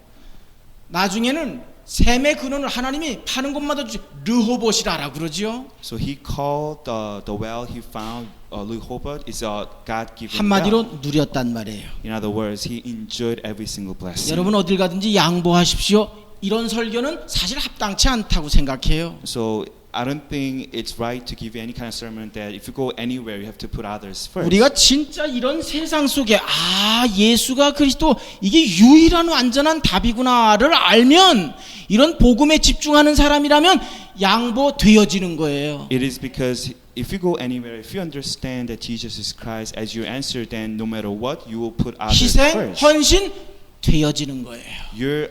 나중에는 셈의 근원을 하나님이 파는 곳마다 르호봇이라라 그러지요. So he called the well he found Rehoboth is a God-given well. 한마디로 누렸단 말이에요. In other words, he enjoyed every single blessing. 여러분 어딜 가든지 양보하십시오. 이런 설교는 사실 합당치 않다고 생각해요. So I don't think it's right to give you any kind of sermon that if you go anywhere you have to put others first. 우리가 진짜 이런 세상 속에 예수가 그리스도 이게 유일한 완전한 답이구나를 알면 이런 복음에 집중하는 사람이라면 양보되어지는 거예요. It is because if you go anywhere, if you understand that Jesus is Christ as your answer, then no matter what, you will put others 희생, first. 헌신 되어지는 거예요. Your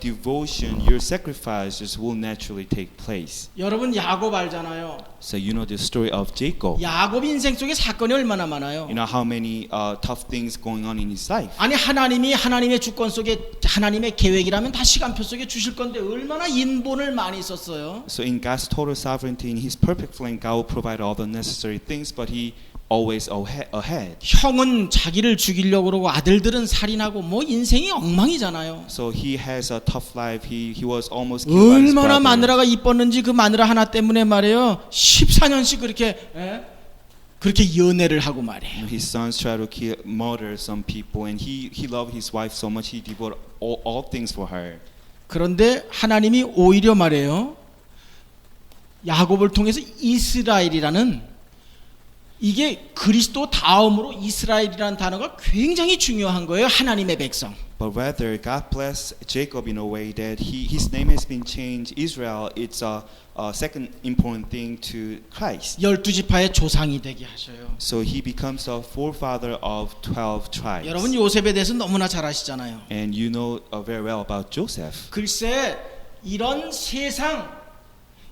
devotion, your sacrifices will naturally take place. 여러분 야곱 알잖아요. So you know the story of Jacob. 야곱 인생 속에 사건이 얼마나 많아요. You know how many tough things going on in his life. 아니 하나님이 하나님의 주권 속에 하나님의 계획이라면 다 시간표 속에 주실 건데 얼마나 인본을 많이 썼어요. So in God's total sovereignty, in His perfect plan, God will provide all the necessary things, but He always ahead. 형은 자기를 죽이려고 그러고 아들들은 살인하고 뭐 인생이 엉망이잖아요. So he has a tough life. He was almost killed by his 얼마나 brother. 마누라가 이뻤는지 그 마누라 하나 때문에 말이에요. 14년씩 그렇게 연애를 하고 말이에요. His sons try to murder some people, and he loved his wife so much he devoted all things for her. 그런데 하나님이 오히려 말해요. 야곱을 통해서 이스라엘이라는 이게 그리스도 다음으로 이스라엘이라는 단어가 굉장히 중요한 거예요. 하나님의 백성. But rather, God blessed Jacob in a way that his name has been changed. Israel, it's a second important thing to Christ. 12지파의 조상이 되게 하셔요. So he becomes the forefather of 12 tribes. 여러분 요셉에 대해서 너무나 잘 아시잖아요. And you know very well about Joseph. 글쎄 이런 세상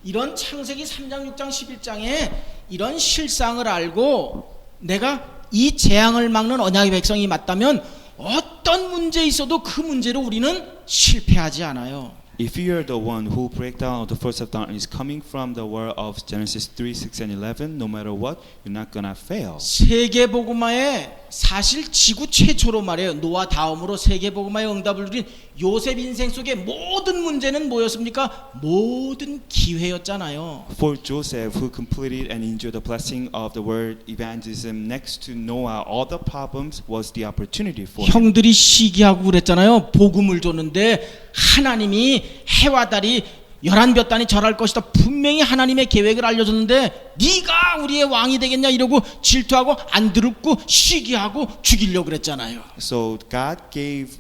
이런 창세기 3장 6장 11장에 이런 실상을 알고 내가 이 재앙을 막는 언약의 백성이 맞다면 어떤 문제 있어도 그 문제로 우리는 실패하지 않아요. If you are the one who break down the force of darkness coming from the word of Genesis 3, 6, and 11, no matter what, you're not gonna fail. 세계복음화의 사실 지구 최초로 말해요. 노아 다음으로 세계복음화의 응답을 누린 요셉 인생 속의 모든 문제는 뭐였습니까? 모든 기회였잖아요. For Joseph, who completed and enjoyed the blessing of the word evangelism next to Noah, all the problems was the opportunity for him. 형들이 시기하고 그랬잖아요. 복음을 줬는데 하나님이 해와 달이 11볕단이 절할 것이다. 분명히 하나님의 계획을 알려줬는데 네가 우리의 왕이 되겠냐 이러고 질투하고 안 듣고 시기하고 죽이려고 그랬잖아요. So God gave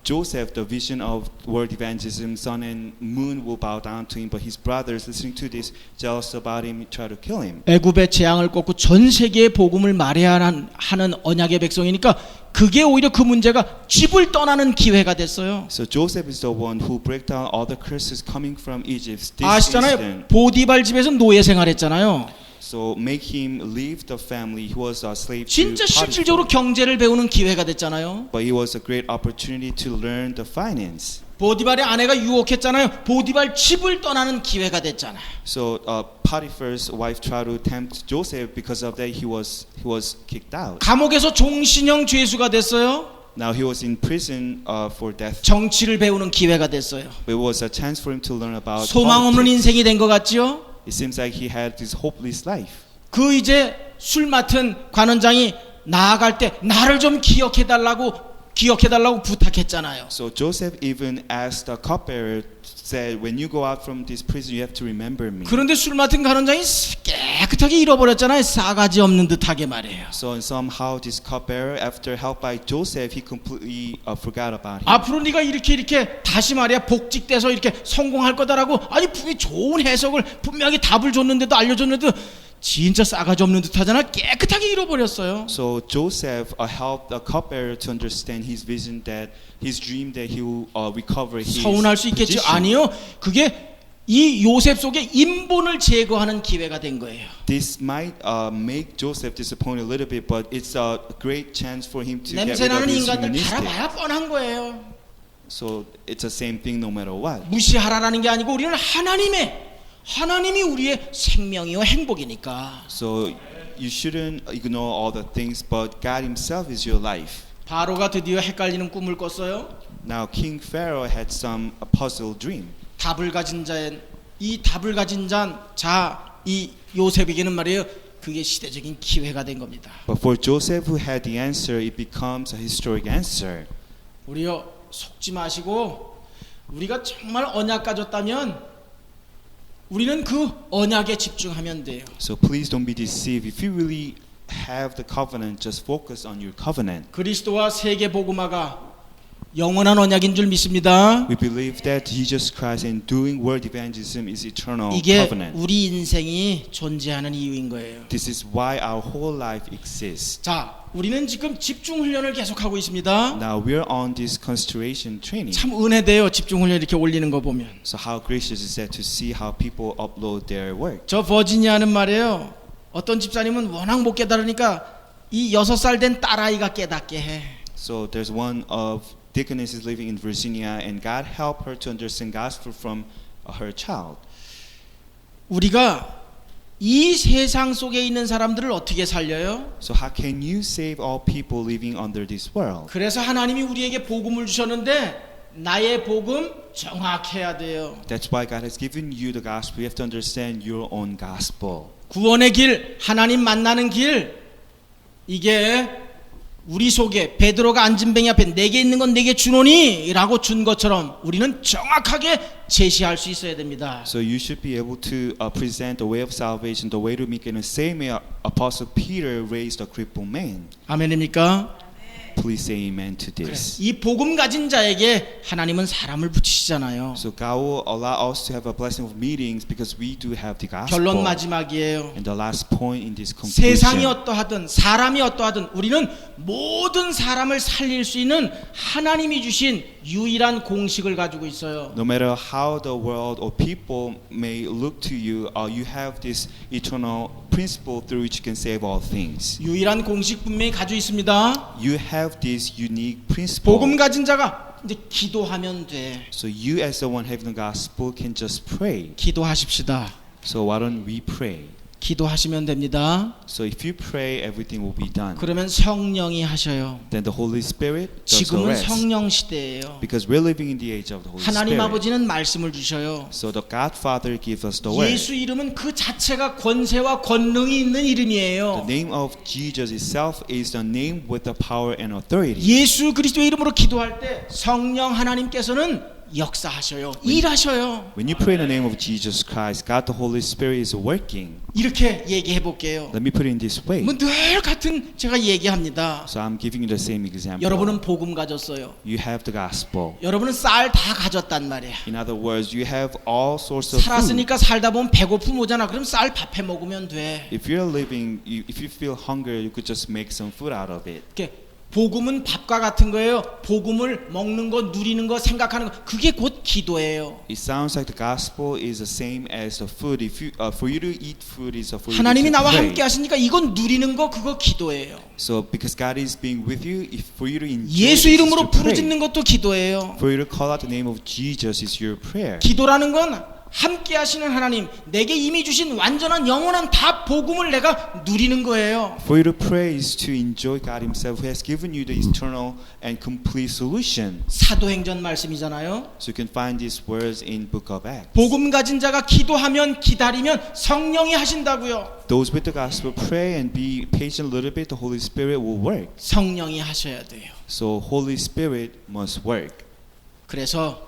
Joseph the vision of world evangelism, sun and moon will bow down to him, but his brothers listening to this jealous about him, try to kill him. 애굽의 재앙을 꺾고 전 세계에 복음을 말해야 하는 언약의 백성이니까 그게 오히려 그 문제가 집을 떠나는 기회가 됐어요. So Joseph is the one who break down all the curses coming from Egypt. This 아시잖아요. incident, 보디발 집에서 노예 생활했잖아요. so make him leave the family. He was a slave to 진짜 Potiphar. 실질적으로 경제를 배우는 기회가 됐잖아요. But it was a great opportunity to learn the finance. 보디발의 아내가 유혹했잖아요. 보디발 집을 떠나는 기회가 됐잖아요. So Potiphar's wife tried to tempt Joseph. Because of that, he was kicked out. 감옥에서 종신형 죄수가 됐어요. Now he was in prison for death. 정치를 배우는 기회가 됐어요. It was a chance for him to learn about 소망 없는 politics. 인생이 된 것 같지요? It seems like he had this hopeless life. 그 이제 술 맡은 관원장이 나아갈 때 나를 좀 기억해달라고 부탁했잖아요. So Joseph even asked the cupbearer, said, "When you go out from this prison, you have to remember me." 그런데 술 맡은 관원장이 깨끗하게 잃어버렸잖아요. 싸가지 없는 듯하게 말이에요. So somehow this cupbearer, after help by Joseph, he completely forgot about him. 앞으로 네가 이렇게 다시 말이야 복직돼서 이렇게 성공할 거다라고 아니 분명히 좋은 해석을 분명히 답을 줬는데도 알려줬는데도 진짜 싸가지 없는 듯하잖아. 깨끗하게 잃어버렸어요. So Joseph helped the cupbearer to understand his vision, that his dream that he will recover his 서운할 수 있겠죠. position. 아니요. 그게 이 요셉 속에 인본을 제거하는 기회가 된 거예요. This might make Joseph disappointed a little bit, but it's a great chance for him to get rid of 냄새나는 his 인간들 humanistic. 바라봐야 뻔한 거예요. So it's the same thing no matter what. 무시하라라는 게 아니고 우리는 하나님이 우리의 생명이요 행복이니까. So you shouldn't ignore all the things, but God Himself is your life. 바로가 드디어 헷갈리는 꿈을 꿨어요. Now King Pharaoh had some puzzle dream. 답을 가진 이 요셉에게는 말이에요. 그게 시대적인 기회가 된 겁니다. But for Joseph who had the answer, it becomes a historic answer. 우리요 속지 마시고 우리가 정말 언약 가졌다면 우리는 그 언약에 집중하면 돼요. So please don't be deceived. If you really have the covenant, just focus on your covenant. 그리스도와 세계 복음화가 영원한 언약인 줄 믿습니다. We believe that Jesus Christ and doing world evangelism is eternal 이게 covenant. 우리 인생이 존재하는 이유인 거예요. This is why our whole life exists. 자, 우리는 지금 집중 훈련을 계속하고 있습니다. Now we're on this concentration training. 참 은혜돼요. 집중 훈련 이렇게 올리는 거 보면. So how gracious is that to see how people upload their work. 저 버지니아는 말이에요. 어떤 집사님은 워낙 못 깨달으니까 이 6살 된 딸아이가 깨닫게 해. So there's one of Deaconess is living in Virginia, and God helped her to understand gospel from her child. 우리가 이 세상 속에 있는 사람들을 어떻게 살려요? So how can you save all people living under this world? 그래서 하나님이 우리에게 복음을 주셨는데 나의 복음 정확해야 돼요. That's why God has given you the gospel. You have to understand your own gospel. 구원의 길, 하나님 만나는 길, 이게 우리 속에 베드로가 안진뱅이 앞에 내게 있는 건 내게 주노니 라고 준 것처럼 우리는 정확하게 제시할 수 있어야 됩니다. So you should be able to present the way of salvation, the way to make it in the same way Apostle Peter raised a crippled man. 아멘입니까? Please say amen to this. 이 복음 가진 자에게 하나님은 사람을 붙이시잖아요. So God will allow us to have a blessing of meetings because we do have the gospel. 결론 마지막이에요. And the last point in this 세상이 conclusion. 어떠하든 사람이 어떠하든 우리는 모든 사람을 살릴 수 있는 하나님이 주신 유일한 공식을 가지고 있어요. No matter how the world or people may look to you, you have this eternal principle through which you can save all things. 유일한 공식 분명히 가지고 있습니다. You have this unique principle. 복음 가진 자가 이제 기도하면 돼. So you as the one having the gospel can just pray. 기도하십시다. So why don't we pray? 기도하시면 됩니다. So if you pray, everything will be done. 그러면 성령이 하셔요. Then the Holy Spirit does the 지금은 rest. 성령 시대예요. Because we're living in the age of the Holy 하나님 Spirit. 아버지는 말씀을 주셔요. So the Godfather gives us the word. 예수 이름은 그 자체가 권세와 권능이 있는 이름이에요. The name of Jesus itself is the name with the power and authority. 예수 그리스도의 이름으로 기도할 때 성령 하나님께서는 역사하셔요. 일하셔요. When you pray in the name of Jesus Christ, God the Holy Spirit is working. 이렇게 얘기해 볼게요. Let me put it in this way. 뭐 늘 같은 제가 얘기합니다. So I'm giving you the same example. 여러분은 복음 가졌어요. You have the gospel. 여러분은 쌀 다 가졌단 말이야. In other words, you have all sorts of food. 살았으니까 살다 보면 배고픔 오잖아. 그럼 쌀 밥해 먹으면 돼. If you're living, if you feel hunger, you could just make some food out of it. 이렇게 복음은 밥과 같은 거예요. 복음을 먹는 거, 누리는 거, 생각하는 거. 그게 곧 기도예요. It sounds like the gospel is the same as the food. If you, for you to eat food is for you 하나님이 to 나와 pray. 함께 하시니까 이건 누리는 거 그거 기도예요. So because God is being with you, if for you to enjoy 예수 this is 이름으로 to pray. 부르짖는 것도 기도예요. For you to call out the name of Jesus is your prayer. 기도라는 건 함께 하시는 하나님, 내게 이미 주신 완전한 영원한 다 복음을 내가 누리는 거예요. For you to pray is to enjoy God Himself who has given you the eternal and complete solution. 사도행전 말씀이잖아요. So you can find these words in Book of Acts. 복음 가진 자가 기도하면 기다리면 성령이 하신다고요. Those with the gospel pray and be patient a little bit. The Holy Spirit will work. 성령이 하셔야 돼요. So Holy Spirit must work. 그래서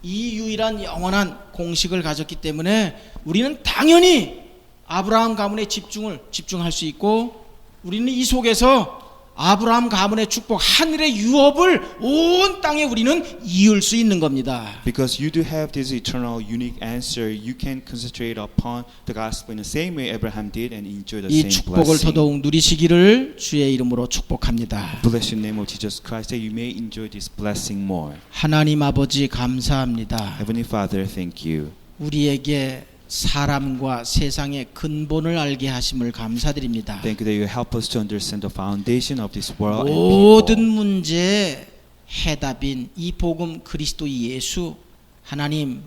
이 유일한 영원한 공식을 가졌기 때문에 우리는 당연히 아브라함 가문의 집중할 수 있고 우리는 이 속에서 아브라함 가문의 축복 하늘의 유업을 온 땅에 우리는 이을 수 있는 겁니다. Because you do have this eternal unique answer, you can concentrate upon the gospel in the same way Abraham did and enjoy the 이 same 축복을 blessing. 더더욱 누리시기를 주의 이름으로 축복합니다. Bless your name of Jesus Christ that you may enjoy this blessing more. 하나님 아버지 감사합니다. Heavenly Father, thank you. 우리에게 사람과 세상의 근본을 알게 하심을 감사드립니다. Thank you that you help us to understand the foundation of this world and 모든 people. 문제의 해답인 이 복음 그리스도 예수 하나님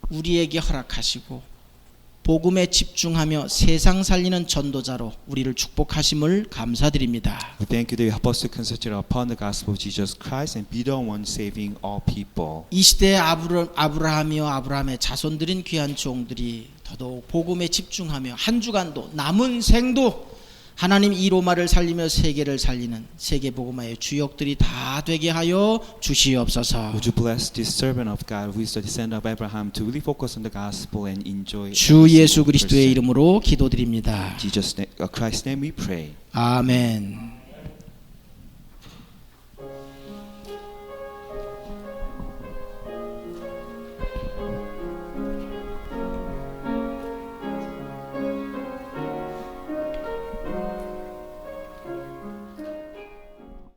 우리에게 허락하시고 복음에 집중하며 세상 살리는 전도자로 우리를 축복하심을 감사드립니다. We thank you that you help us to concentrate upon the gospel of Jesus Christ and be the one saving all people. 이 시대의 아브라함이요 아브라함의 자손들인 귀한 종들이 더더욱 복음에 집중하며 한 주간도 남은 생도 하나님 이 로마를 살리며 세계를 살리는 세계 복음화의 주역들이 다 되게 하여 주시옵소서. Would you bless this servant of God who is the descendant of Abraham to really focus on the gospel and enjoy 주 every 예수 single 그리스도의 person. 이름으로 기도드립니다. Jesus, Christ's name we pray. 아멘.